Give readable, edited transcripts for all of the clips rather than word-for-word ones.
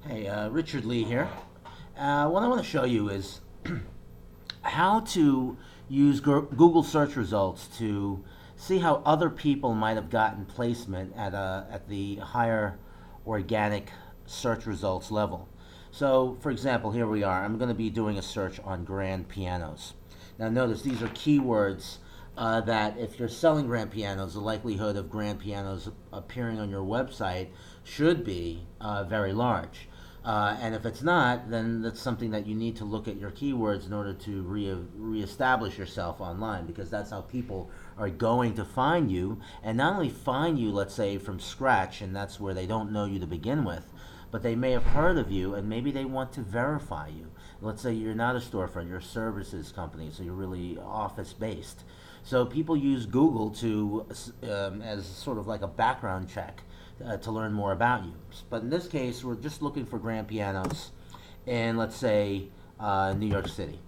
Hey, Richard Lee here. What I want to show you is how to use Google search results to see how other people might have gotten placement at the higher organic search results level. So, for example, here we are. I'm going to be doing a search on grand pianos. Now, notice these are keywords that if you're selling grand pianos, the likelihood of grand pianos appearing on your website should be very large. And if it's not, then that's something that you need to look at your keywords in order to reestablish yourself online, because that's how people are going to find you, and not only find you, let's say, from scratch, and that's where they don't know you to begin with, but they may have heard of you and maybe they want to verify you. Let's say you're not a storefront, you're a services company, so you're really office based. So people use Google to as sort of like a background check to learn more about you. But in this case, we're just looking for grand pianos in, let's say, New York City.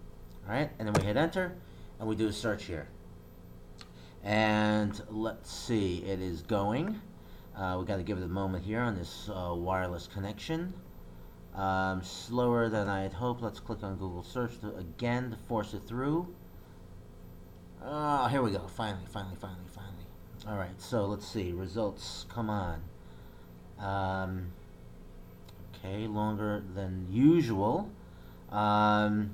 All right, and then we hit enter, and we do a search here. And let's see, it is going. We got to give it a moment here on this wireless connection. Slower than I had hoped. Let's click on Google search again to force it through. Here we go. Finally. All right, so let's see. Results, come on. Okay, longer than usual. All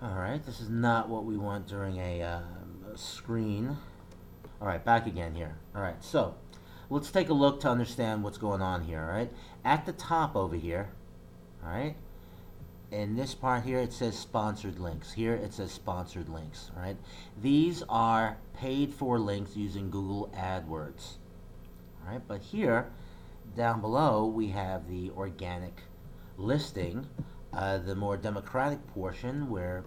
right, this is not what we want during a screen. All right, back again here. All right, so let's take a look to understand what's going on here. All right, at the top over here, all right, in this part here it says sponsored links. Here it says sponsored links. All right, these are paid for links using Google AdWords. All right, but here down below we have the organic listing, the more democratic portion where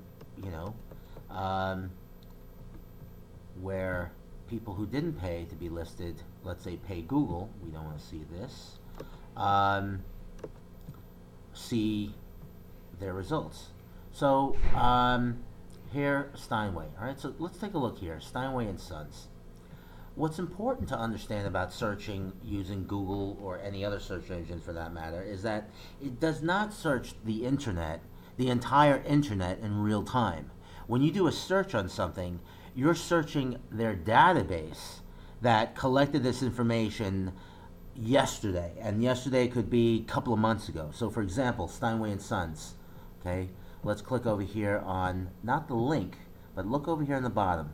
where people who didn't pay to be listed, let's say pay Google, we don't want to see this, see their results. So here, Steinway. All right, so let's take a look here. Steinway and Sons. What's important to understand about searching using Google or any other search engine for that matter is that it does not search the internet, the entire internet in real time. When you do a search on something, you're searching their database that collected this information yesterday, and yesterday could be a couple of months ago. So for example, Steinway and Sons. Okay, let's click over here on not the link, but look over here on the bottom,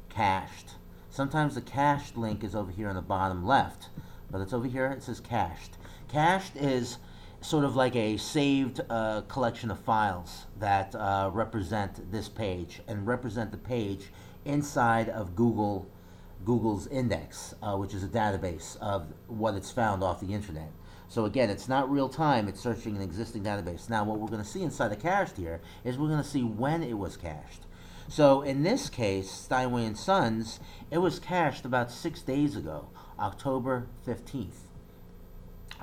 cached. Sometimes the cached link is over here on the bottom left, but it's over here, it says cached. Cached is sort of like a saved collection of files that represent this page and represent the page inside of Google's index, which is a database of what it's found off the internet. So again, it's not real time, it's searching an existing database. Now what we're going to see inside the cached here is we're going to see when it was cached. So in this case, Steinway and Sons, it was cached about 6 days ago, October 15th.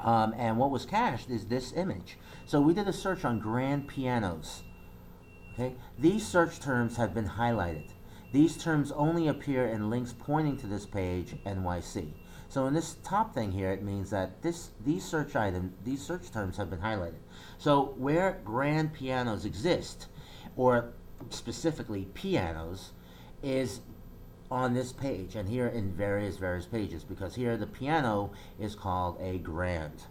And what was cached is this image. So we did a search on grand pianos. Okay? These search terms have been highlighted. These terms only appear in links pointing to this page, NYC. So in this top thing here, it means that these search terms have been highlighted. So where grand pianos exist, or specifically pianos, is on this page, and here in various pages, because here the piano is called a grand,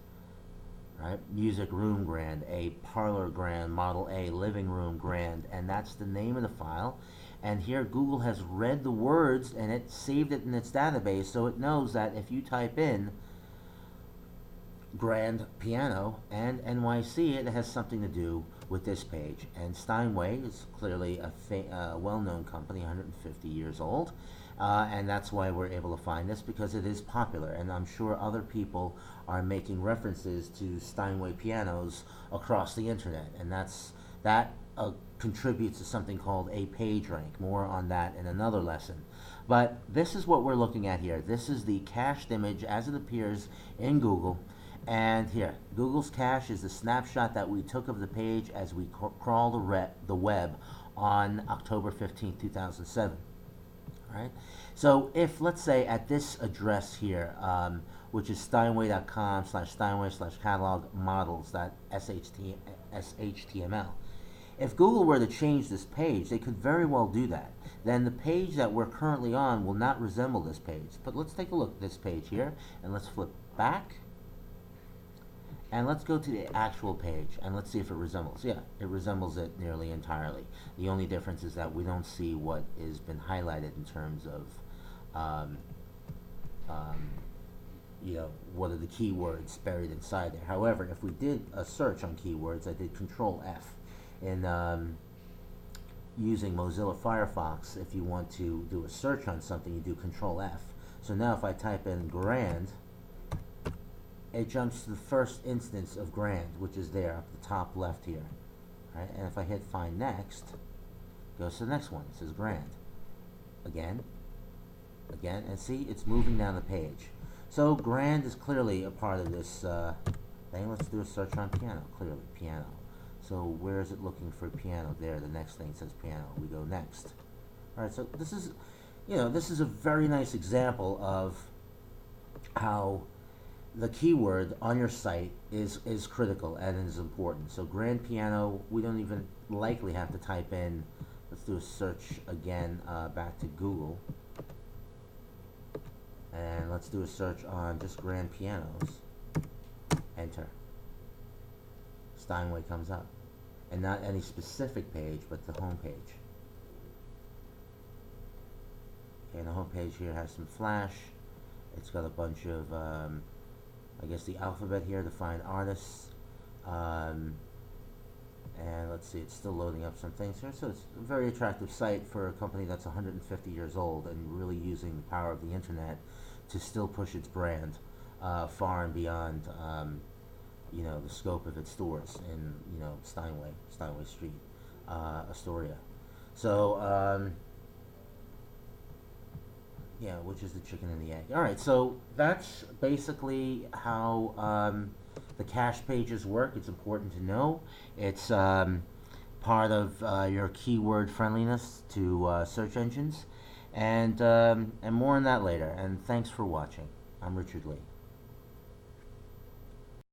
right? Music room grand, a parlor grand, model A, living room grand, and that's the name of the file. And here Google has read the words and it saved it in its database, so it knows that if you type in grand piano and NYC, it has something to do with this page. And Steinway is clearly a well-known company, 150 years old, and that's why we're able to find this, because it is popular, and I'm sure other people are making references to Steinway pianos across the internet, and that contributes to something called a page rank. More on that in another lesson. But this is what we're looking at here. This is the cached image as it appears in Google. And here, Google's cache is the snapshot that we took of the page as we crawl the web on October 15, 2007. All right? So if, let's say, at this address here, which is steinway.com/steinway/catalog models.shtml. If Google were to change this page, they could very well do that. Then the page that we're currently on will not resemble this page. But let's take a look at this page here, and let's flip back. And let's go to the actual page, and let's see if it resembles. Yeah, it resembles it nearly entirely. The only difference is that we don't see what has been highlighted in terms of, what are the keywords buried inside there. However, if we did a search on keywords, I did Control F. In using Mozilla Firefox, if you want to do a search on something, you do Control F. So now if I type in grand, it jumps to the first instance of grand, which is there up the top left here. Right? And if I hit find next, it goes to the next one. It says grand. Again, and see, it's moving down the page. So grand is clearly a part of this thing. Let's do a search on piano. Clearly, piano. So where is it looking for piano? There, the next thing says piano. We go next. All right, so this is, this is a very nice example of how the keyword on your site is critical and is important. So grand piano, we don't even likely have to type in. Let's do a search again back to Google. And let's do a search on just grand pianos. Enter. Steinway comes up. And not any specific page, but the home page. Okay, and the home page here has some flash. It's got a bunch of, I guess, the alphabet here to find artists. And let's see, it's still loading up some things here. So it's a very attractive site for a company that's 150 years old and really using the power of the internet to still push its brand far and beyond the scope of its stores in, Steinway Street, Astoria. So, which is the chicken and the egg. All right, so that's basically how the cache pages work. It's important to know. It's part of your keyword friendliness to search engines, and more on that later. And thanks for watching. I'm Richard Lee.